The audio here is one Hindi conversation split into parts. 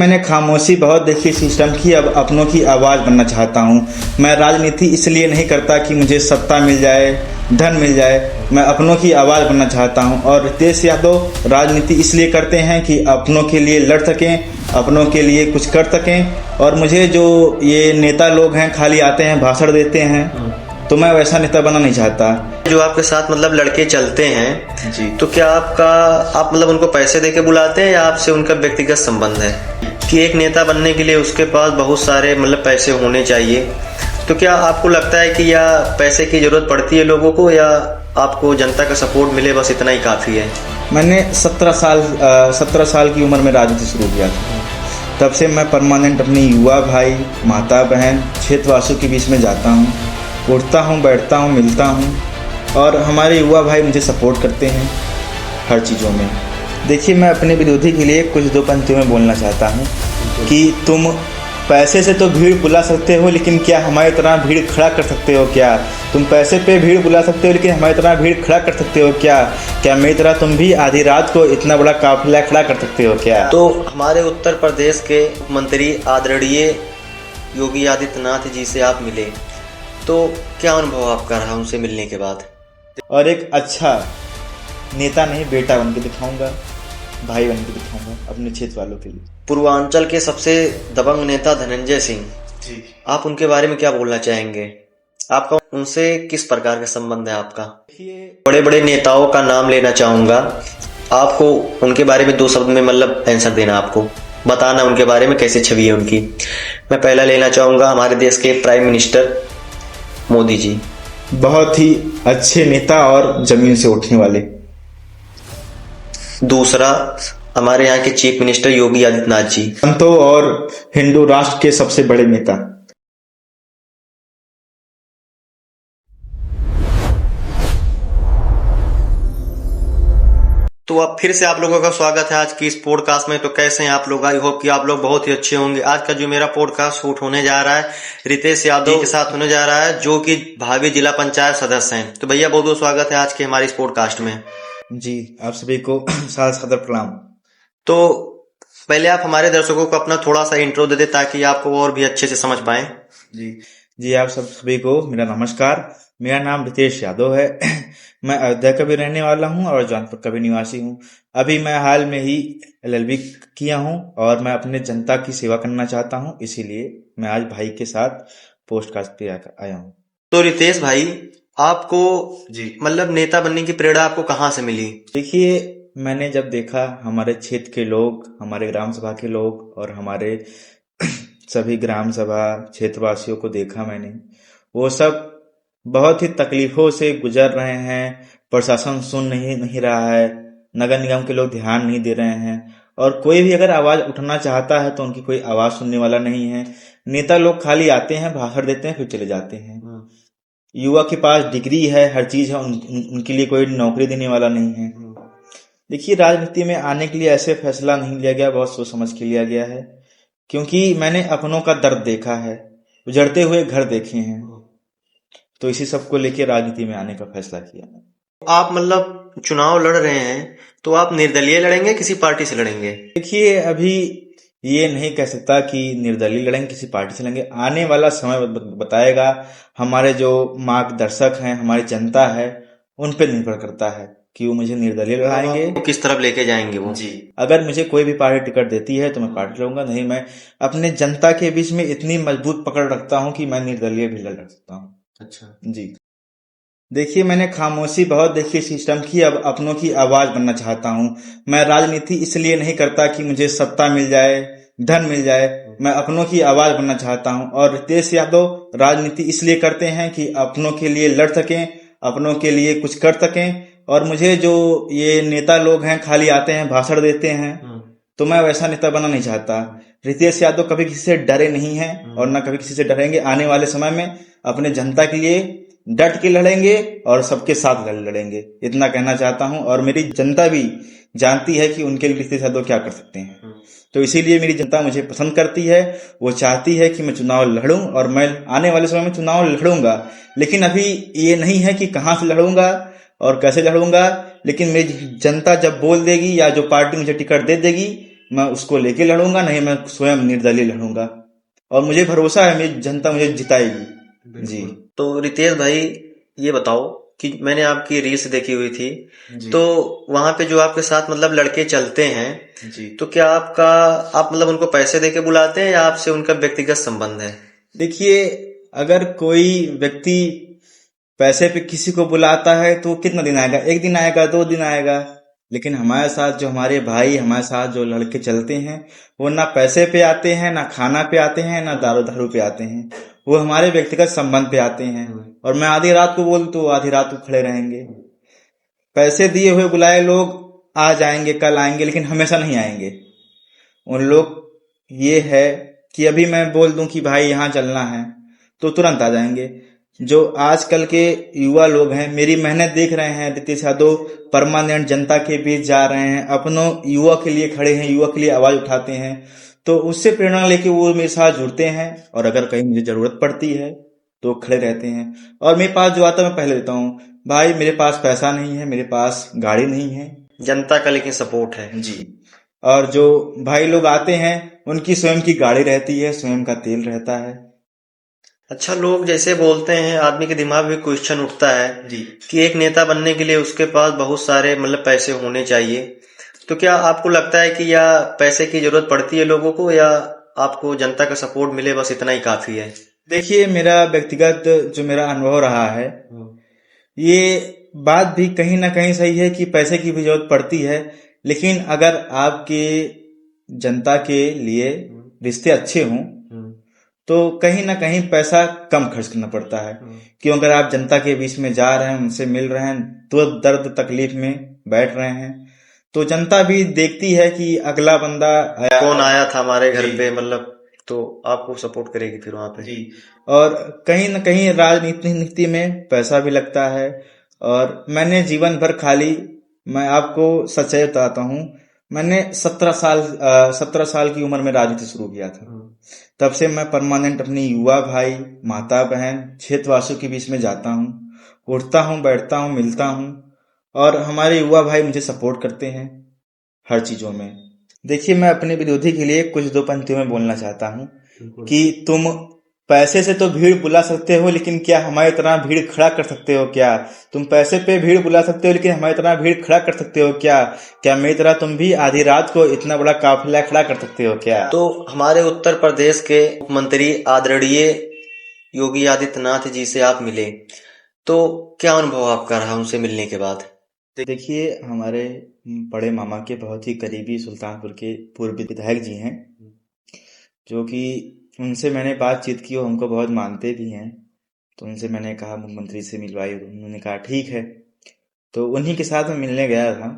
मैंने खामोशी बहुत देखी सिस्टम की, अब अपनों की आवाज़ बनना चाहता हूँ। मैं राजनीति इसलिए नहीं करता कि मुझे सत्ता मिल जाए, धन मिल जाए। मैं अपनों की आवाज़ बनना चाहता हूँ। और रितेश यादव राजनीति इसलिए करते हैं कि अपनों के लिए लड़ सकें, अपनों के लिए कुछ कर सकें। और मुझे जो ये नेता लोग हैं खाली आते हैं, भाषण देते हैं, तो मैं वैसा नेता बनना नहीं चाहता। जो आपके साथ मतलब लड़के चलते हैं जी, तो क्या आप मतलब उनको पैसे देके बुलाते हैं या आपसे उनका व्यक्तिगत संबंध है कि एक नेता बनने के लिए उसके पास बहुत सारे मतलब पैसे होने चाहिए? तो क्या आपको लगता है कि या पैसे की जरूरत पड़ती है लोगों को, या आपको जनता का सपोर्ट मिले बस इतना ही काफी है? मैंने 17 साल की उम्र में राजनीति शुरू किया था। तब से मैं परमानेंट अपनी युवा भाई, माता बहन, क्षेत्रवासियों के बीच में जाता हूँ, उठता हूँ, बैठता हूँ, मिलता हूँ। और हमारे युवा भाई मुझे सपोर्ट करते हैं हर चीज़ों में। देखिए, मैं अपने विरोधी के लिए कुछ दो पंक्तियों में बोलना चाहता हूँ कि तुम पैसे से तो भीड़ बुला सकते हो, लेकिन क्या हमारी तरह भीड़ खड़ा कर सकते हो क्या? तुम पैसे पे भीड़ बुला सकते हो, लेकिन हमारी तरह भीड़ खड़ा कर सकते हो क्या? क्या मेरी तरह तुम भी आधी रात को इतना बड़ा काफिला खड़ा कर सकते हो क्या? तो हमारे उत्तर प्रदेश के मुख्यमंत्री आदरणीय योगी आदित्यनाथ जी से आप मिले, तो क्या अनुभव आपका रहा उनसे मिलने के बाद? और एक अच्छा नेता नहीं, बेटा बन के दिखाऊंगा, भाई बन के दिखाऊंगा अपने क्षेत्र वालों के लिए। पूर्वांचल के सबसे दबंग नेता धनंजय सिंह जी, आप उनके बारे में क्या बोलना चाहेंगे? आपका उनसे किस प्रकार का संबंध है आपका? देखिए, बड़े बड़े नेताओं का नाम लेना चाहूंगा, आपको उनके बारे में 2 शब्द में मतलब आंसर देना, आपको बताना उनके बारे में कैसे छवि है उनकी। मैं पहला लेना चाहूंगा हमारे देश के प्राइम मिनिस्टर मोदी जी। बहुत ही अच्छे नेता और जमीन से उठने वाले। दूसरा हमारे यहाँ के चीफ मिनिस्टर योगी आदित्यनाथ जी। संतों और हिंदू राष्ट्र के सबसे बड़े नेता। तो अब फिर से आप लोगों का स्वागत है आज की इस पॉडकास्ट में। तो कैसे हैं आप लोग? आई होप कि आप लोग बहुत ही अच्छे होंगे। आज का जो मेरा पॉडकास्ट शूट होने जा रहा है रितेश यादव के साथ होने जा रहा है, जो कि भावी जिला पंचायत सदस्य हैं। तो भैया बहुत बहुत स्वागत है आज के हमारे इस पॉडकास्ट में। जी, आप सभी को सादर सादर प्रणाम। तो पहले आप हमारे दर्शकों को अपना थोड़ा सा इंट्रो दे दे ताकि आपको और भी अच्छे से समझ पाए। जी, आप सभी को मेरा नमस्कार। मेरा नाम रितेश यादव है। मैं अयोध्या का भी रहने वाला हूं और जौनपुर का भी निवासी हूं। अभी मैं हाल में ही LLB किया हूं और मैं अपने जनता की सेवा करना चाहता हूं, इसीलिए मैं आज भाई के साथ पोस्टकास्ट पे आया हूं। तो रितेश भाई, आपको जी, मतलब नेता बनने की प्रेरणा आपको कहाँ से मिली? देखिए, मैंने जब देखा हमारे क्षेत्र के लोग, हमारे ग्राम सभा के लोग और हमारे सभी ग्राम सभा क्षेत्रवासियों को देखा मैंने, वो सब बहुत ही तकलीफों से गुजर रहे हैं। प्रशासन सुन नहीं रहा है, नगर निगम के लोग ध्यान नहीं दे रहे हैं, और कोई भी अगर आवाज उठाना चाहता है तो उनकी कोई आवाज सुनने वाला नहीं है। नेता लोग खाली आते हैं, भाषण देते हैं, फिर चले जाते हैं। युवा के पास डिग्री है, हर चीज है, उनके लिए कोई नौकरी देने वाला नहीं है। देखिए, राजनीति में आने के लिए ऐसे फैसला नहीं लिया गया, बहुत सोच समझ के लिया गया है, क्योंकि मैंने अपनों का दर्द देखा है, उजड़ते हुए घर देखे हैं, तो इसी सब को लेकर राजनीति में आने का फैसला किया। आप मतलब चुनाव लड़ रहे हैं तो आप निर्दलीय लड़ेंगे, किसी पार्टी से लड़ेंगे? देखिए, अभी ये नहीं कह सकता कि निर्दलीय लड़ेंगे, किसी पार्टी से लड़ेंगे। आने वाला समय बताएगा। हमारे जो मार्गदर्शक हैं, हमारी जनता है, उन पर निर्भर करता है कि वो मुझे निर्दलीय लड़ाएंगे, तो किस तरफ लेके जाएंगे वो? जी, अगर मुझे कोई भी पार्टी टिकट देती है तो मैं पार्टी लूंगा, नहीं मैं अपने जनता के बीच में इतनी मजबूत पकड़ रखता हूं कि मैं निर्दलीय भी लड़ सकता हूं। अच्छा जी, देखिए, मैंने खामोशी बहुत देखी सिस्टम की, अब अपनों की आवाज बनना चाहता हूँ। मैं राजनीति इसलिए नहीं करता कि मुझे सत्ता मिल जाए, धन मिल जाए। मैं अपनों की आवाज बनना चाहता हूँ। और रितेश यादव राजनीति इसलिए करते हैं कि अपनों के लिए लड़ सकें, अपनों के लिए कुछ कर सकें। और मुझे जो ये नेता लोग हैं खाली आते हैं, भाषण देते हैं, तो मैं वैसा नेता बनना नहीं चाहता। रितेश यादव कभी किसी से डरे नहीं हैं और न कभी किसी से डरेंगे। आने वाले समय में अपने जनता के लिए डट के लड़ेंगे और सबके साथ लड़ेंगे, इतना कहना चाहता हूं। और मेरी जनता भी जानती है कि उनके लिए रितेश यादव क्या कर सकते हैं, तो इसीलिए मेरी जनता मुझे पसंद करती है। वो चाहती है कि मैं चुनाव लड़ूं और मैं आने वाले समय में चुनाव लड़ूंगा, लेकिन अभी ये नहीं है कि कहां से लड़ूंगा और कैसे लड़ूंगा। लेकिन मेरी जनता जब बोल देगी या जो पार्टी मुझे टिकट दे देगी, मैं उसको लेके लड़ूंगा, नहीं मैं स्वयं निर्दलीय लड़ूंगा। और मुझे भरोसा है मेरी जनता मुझे जिताएगी। जी। तो रितेश भाई, ये बताओ कि मैंने आपकी रील्स देखी हुई थी, जी। तो वहां पे जो आपके साथ मतलब लड़के चलते हैं, जी। तो क्या आप मतलब उनको पैसे देके बुलाते हैं या आपसे उनका व्यक्तिगत संबंध है? देखिए, अगर कोई व्यक्ति पैसे पे किसी को बुलाता है तो कितना दिन आएगा, एक दिन आएगा, 2 दिन आएगा। लेकिन हमारे साथ जो हमारे भाई, हमारे साथ जो लड़के चलते हैं, वो ना पैसे पे आते हैं, ना खाना पे आते हैं, ना दारू दारू पे आते हैं। वो हमारे व्यक्तिगत संबंध पे आते हैं। और मैं आधी रात को बोल तो आधी रात को खड़े रहेंगे। पैसे दिए हुए बुलाए लोग आ जाएंगे, कल आएंगे, लेकिन हमेशा नहीं आएंगे। उन लोग ये है कि अभी मैं बोल दूं कि भाई यहाँ चलना है तो तुरंत आ जाएंगे। जो आजकल के युवा लोग हैं, मेरी मेहनत देख रहे हैं, रितेश यादव परमानेंट जनता के बीच जा रहे हैं, अपनों युवा के लिए खड़े हैं, युवा के लिए आवाज उठाते हैं, तो उससे प्रेरणा लेके वो मेरे साथ जुड़ते हैं। और अगर कहीं मुझे जरूरत पड़ती है तो खड़े रहते हैं। और मेरे पास जो आता है मैं पहले देता हूँ। भाई मेरे पास पैसा नहीं है, मेरे पास गाड़ी नहीं है। जनता का लेकिन सपोर्ट है। जी। और जो भाई लोग आते हैं उनकी स्वयं की गाड़ी रहती है, स्वयं का तेल रहता है। अच्छा, लोग जैसे बोलते हैं, आदमी के दिमाग में क्वेश्चन उठता है जी। कि एक नेता बनने के लिए उसके पास बहुत सारे मतलब पैसे होने चाहिए। तो क्या आपको लगता है कि या पैसे की जरूरत पड़ती है लोगों को, या आपको जनता का सपोर्ट मिले बस इतना ही काफी है? देखिए, मेरा व्यक्तिगत जो मेरा अनुभव रहा है, ये बात भी कहीं ना कहीं सही है कि पैसे की भी जरूरत पड़ती है। लेकिन अगर आपके जनता के लिए रिश्ते अच्छे हों तो कहीं ना कहीं पैसा कम खर्च करना पड़ता है। क्यों, अगर आप जनता के बीच में जा रहे हैं, उनसे मिल रहे हैं, तो दर्द तकलीफ में बैठ रहे हैं, तो जनता भी देखती है कि अगला बंदा आया, कौन आया था हमारे घर जी। पे, मतलब तो आपको सपोर्ट करेगी फिर वहां पे। जी। और कहीं न कहीं राजनीति में पैसा भी लगता है। और मैंने जीवन भर खाली, मैं आपको सच्चाई बताता हूँ, मैंने 17 साल की उम्र में राजनीति शुरू किया था। तब से मैं परमानेंट अपनी युवा भाई, माता बहन, क्षेत्रवासियों के बीच में जाता हूँ, उठता हूँ, बैठता हूँ, मिलता हूँ। और हमारे युवा भाई मुझे सपोर्ट करते हैं हर चीजों में। देखिए, मैं अपने विरोधी के लिए कुछ दो पंक्तियों में बोलना चाहता हूँ कि तुम पैसे से तो भीड़ बुला सकते हो, लेकिन क्या हमारी तरह भीड़ खड़ा कर सकते हो क्या? तुम पैसे पे भीड़ बुला सकते हो, लेकिन हमारी तरह भीड़ खड़ा कर सकते हो क्या? क्या मेरी तरह तुम भी आधी रात को इतना बड़ा काफिला खड़ा कर सकते हो क्या? तो हमारे उत्तर प्रदेश के मुख्यमंत्री आदरणीय योगी आदित्यनाथ जी से आप मिले, तो क्या अनुभव आपका रहा उनसे मिलने के बाद? देखिए, हमारे बड़े मामा के बहुत ही करीबी सुल्तानपुर के पूर्व विधायक जी हैं, जो कि उनसे मैंने बातचीत की, वो हमको बहुत मानते भी हैं। तो उनसे मैंने कहा मुख्यमंत्री से मिलवाइए, तो उन्होंने कहा ठीक है। तो उन्हीं के साथ मैं मिलने गया था।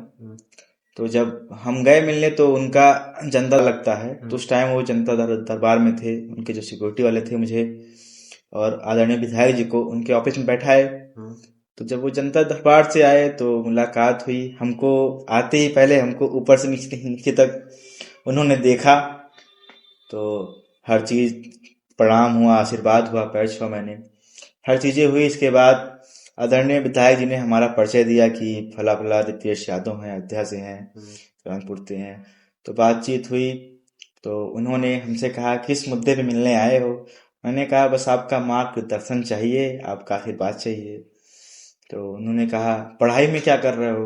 तो जब हम गए मिलने तो उनका जनता लगता है, तो उस टाइम वो जनता दरबार में थे। उनके जो सिक्योरिटी वाले थे मुझे और आदरणीय विधायक जी को उनके ऑफिस में बैठाए। तो जब वो जनता दरबार से आए तो मुलाकात हुई। हमको आते ही पहले हमको ऊपर से नीचे तक उन्होंने देखा, तो हर चीज प्रणाम हुआ, आशीर्वाद हुआ, पैर छुआ मैंने, हर चीजें हुई। इसके बाद आदरणीय विधायक जी ने हमारा परिचय दिया कि फला फला रितेश यादव हैं, अयोध्या से हैं, कानपुर से हैं। तो बातचीत हुई। तो उन्होंने हमसे कहा किस मुद्दे पे मिलने आए हो? मैंने कहा बस आपका मार्गदर्शन चाहिए, आपका आशीर्वाद चाहिए। तो उन्होंने कहा पढ़ाई में क्या कर रहे हो?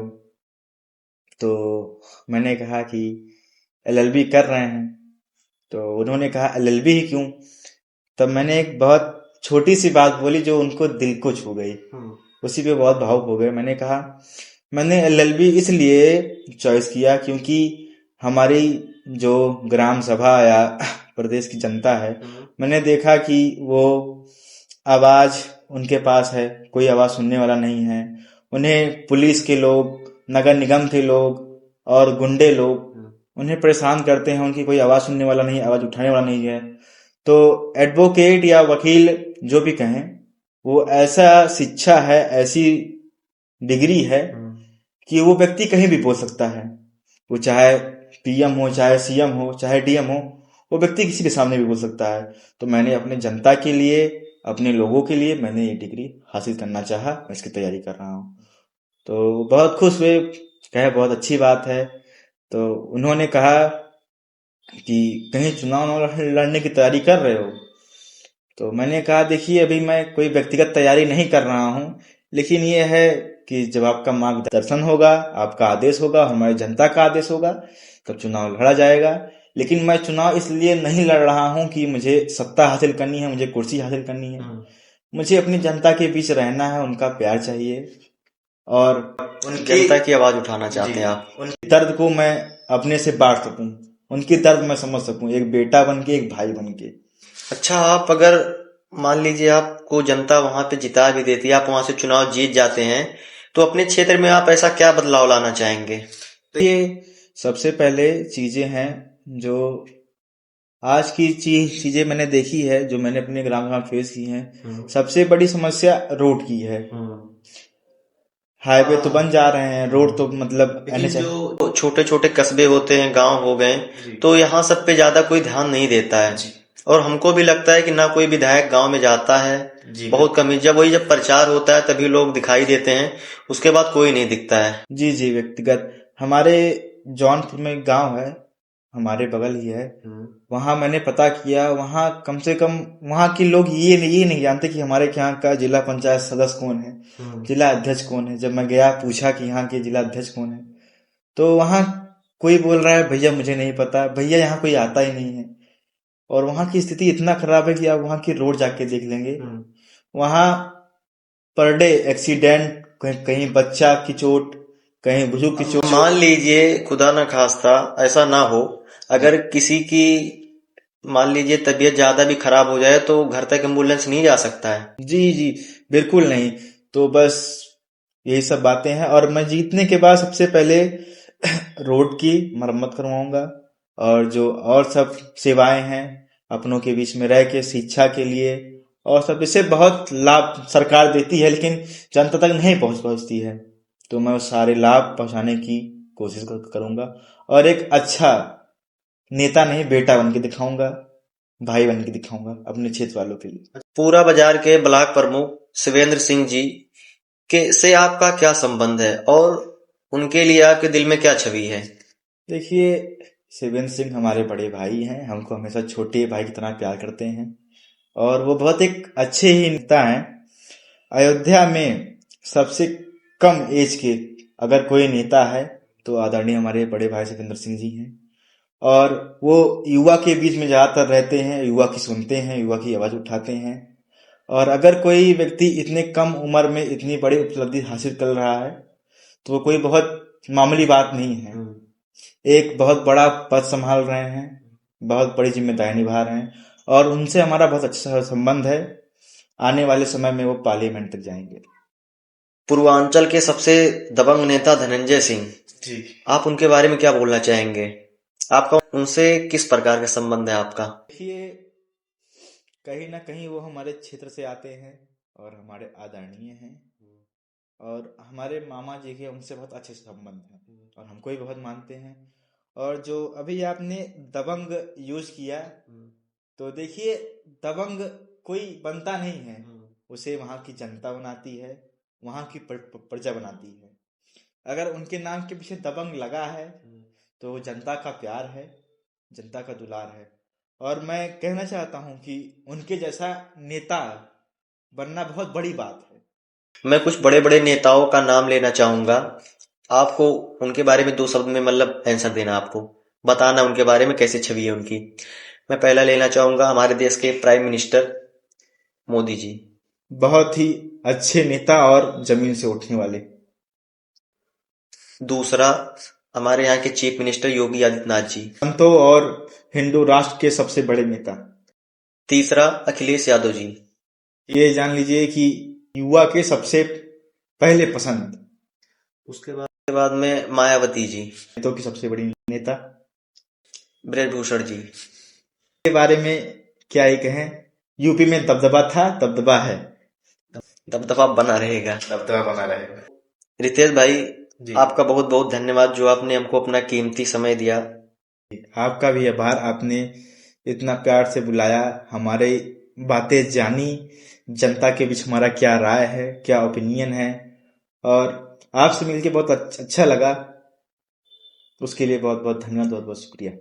तो मैंने कहा कि एलएलबी कर रहे हैं। तो उन्होंने कहा एलएलबी ही क्यों? तब मैंने एक बहुत छोटी सी बात बोली जो उनको दिल को छू गई। उसी पे बहुत भावुक हो गए। मैंने कहा मैंने एलएलबी इसलिए चॉइस किया क्योंकि हमारी जो ग्राम सभा या प्रदेश की जनता है, मैंने देखा कि वो आवाज उनके पास है, कोई आवाज सुनने वाला नहीं है। उन्हें पुलिस के लोग, नगर निगम के लोग और गुंडे लोग उन्हें परेशान करते हैं। उनकी कोई आवाज सुनने वाला नहीं, आवाज उठाने वाला नहीं है। तो एडवोकेट या वकील जो भी कहें, वो ऐसा शिक्षा है, ऐसी डिग्री है कि वो व्यक्ति कहीं भी बोल सकता है। वो चाहे पीएम हो, चाहे सीएम हो, चाहे डीएम हो, वो व्यक्ति किसी के सामने भी बोल सकता है। तो मैंने अपने जनता के लिए, अपने लोगों के लिए मैंने ये डिग्री हासिल करना चाहा। मैं इसकी तैयारी कर रहा हूँ। तो बहुत खुश हुए, कहे बहुत अच्छी बात है। तो उन्होंने कहा कि कहीं चुनाव लड़ने की तैयारी कर रहे हो। तो मैंने कहा देखिए अभी मैं कोई व्यक्तिगत तैयारी नहीं कर रहा हूँ, लेकिन ये है कि जब आपका मार्गदर्शन होगा, आपका आदेश होगा, हमारी जनता का आदेश होगा, तब चुनाव लड़ा जाएगा। लेकिन मैं चुनाव इसलिए नहीं लड़ रहा हूँ कि मुझे सत्ता हासिल करनी है, मुझे कुर्सी हासिल करनी है। मुझे अपनी जनता के बीच रहना है, उनका प्यार चाहिए और उनकी जनता की आवाज उठाना चाहते हैं आप। उनकी दर्द को मैं अपने से बांट सकूं, उनकी दर्द मैं समझ सकूं, एक बेटा बन के, एक भाई बन के। अच्छा, आप अगर मान लीजिए आपको जनता वहां पे जिता भी देती है, आप वहां से चुनाव जीत जाते हैं, तो अपने क्षेत्र में आप ऐसा क्या बदलाव लाना चाहेंगे? तो ये सबसे पहले चीजें हैं जो आज की चीजें मैंने देखी है, जो मैंने अपने ग्राम में फेस की हैं। सबसे बड़ी समस्या रोड की है। हाईवे तो बन जा रहे हैं, रोड तो मतलब जो छोटे छोटे कस्बे होते हैं, गांव हो गए, तो यहाँ सब पे ज्यादा कोई ध्यान नहीं देता है। और हमको भी लगता है कि ना कोई विधायक गांव में जाता है, बहुत कम ही। जब प्रचार होता है तभी लोग दिखाई देते हैं, उसके बाद कोई नहीं दिखता है। जी जी, व्यक्तिगत हमारे जौनपुर में गांव है, हमारे बगल ही है। वहां मैंने पता किया, वहां कम से कम वहां के लोग ये नहीं जानते कि हमारे यहाँ का जिला पंचायत सदस्य कौन है, जिला अध्यक्ष कौन है। जब मैं गया पूछा कि यहाँ के जिला अध्यक्ष कौन है, तो वहां कोई बोल रहा है भैया मुझे नहीं पता, भैया यहाँ कोई आता ही नहीं है। और वहां की स्थिति इतना खराब है कि आप वहां की रोड जाके देख लेंगे, वहां पर डे एक्सीडेंट, कहीं बच्चा की चोट, कहीं बुजुर्ग की चोट। मान लीजिए खुदा ना खास्ता ऐसा ना हो, अगर किसी की मान लीजिए तबीयत ज्यादा भी खराब हो जाए तो घर तक एम्बुलेंस नहीं जा सकता है। जी जी, बिल्कुल नहीं। तो बस यही सब बातें हैं। और मैं जीतने के बाद सबसे पहले रोड की मरम्मत करवाऊंगा, और जो और सब सेवाएं हैं अपनों के बीच में रह के, शिक्षा के लिए और सब, इससे बहुत लाभ सरकार देती है लेकिन जनता तक नहीं पहुंचती है। तो मैं उस सारे लाभ पहुंचाने की कोशिश करूंगा, और एक अच्छा नेता नहीं, बेटा बन के दिखाऊंगा, भाई बन के दिखाऊंगा अपने क्षेत्र वालों के लिए। पूरा बाजार के ब्लॉक प्रमुख शिवेंद्र सिंह जी के से आपका क्या संबंध है और उनके लिए आपके दिल में क्या छवि है? देखिए, शिवेंद्र सिंह हमारे बड़े भाई हैं, हमको हमेशा छोटे भाई की तरह प्यार करते हैं, और वो बहुत एक अच्छे ही नेता हैं। अयोध्या में सबसे कम एज के अगर कोई नेता है तो आदरणीय हमारे बड़े भाई शिवेंद्र सिंह जी हैं। और वो युवा के बीच में ज्यादातर रहते हैं, युवा की सुनते हैं, युवा की आवाज उठाते हैं। और अगर कोई व्यक्ति इतने कम उम्र में इतनी बड़ी उपलब्धि हासिल कर रहा है तो वो कोई बहुत मामूली बात नहीं है। एक बहुत बड़ा पद संभाल रहे हैं, बहुत बड़ी जिम्मेदारी निभा रहे हैं, और उनसे हमारा बहुत अच्छा संबंध है। आने वाले समय में वो पार्लियामेंट तक जाएंगे। पूर्वांचल के सबसे दबंग नेता धनंजय सिंह जी, आप उनके बारे में क्या बोलना चाहेंगे? आपका उनसे किस प्रकार का संबंध है आपका? देखिए, कहीं ना कहीं वो हमारे क्षेत्र से आते हैं और हमारे आदरणीय हैं, और हमारे मामा जी के उनसे बहुत अच्छे संबंध हैं और हमको भी बहुत मानते हैं। और जो अभी आपने दबंग यूज किया, तो देखिए दबंग कोई बनता नहीं है, उसे वहां की जनता बनाती है, वहां की प्रजा बनाती है। अगर उनके नाम के पीछे दबंग लगा है तो जनता का प्यार है, जनता का दुलार है। और मैं कहना चाहता हूं कि उनके जैसा नेता बनना बहुत बड़ी बात है। मैं कुछ बड़े बड़े नेताओं का नाम लेना चाहूंगा, आपको उनके बारे में 2 शब्द में मतलब आंसर देना, आपको बताना उनके बारे में कैसी छवि है उनकी। मैं पहला लेना चाहूंगा हमारे देश के प्राइम मिनिस्टर मोदी जी। बहुत ही अच्छे नेता और जमीन से उठने वाले। दूसरा हमारे यहाँ के चीफ मिनिस्टर योगी आदित्यनाथ जी। संतों और हिंदू राष्ट्र के सबसे बड़े नेता। तीसरा अखिलेश यादव जी। ये जान लीजिए कि युवा के सबसे पहले पसंद। उसके बाद में मायावती जी, नेताओं की सबसे बड़ी नेता। ब्रजभूषण जी के बारे में क्या ही कहें, यूपी में दबदबा था, दबदबा है, दबदबा बना रहेगा, दबदबा बना रहेगा। रितेश भाई आपका बहुत बहुत धन्यवाद जो आपने हमको अपना कीमती समय दिया। आपका भी आभार, आपने इतना प्यार से बुलाया, हमारे बातें जानी, जनता के बीच हमारा क्या राय है, क्या ओपिनियन है, और आपसे मिलके बहुत अच्छा लगा। उसके लिए बहुत बहुत धन्यवाद, बहुत बहुत शुक्रिया।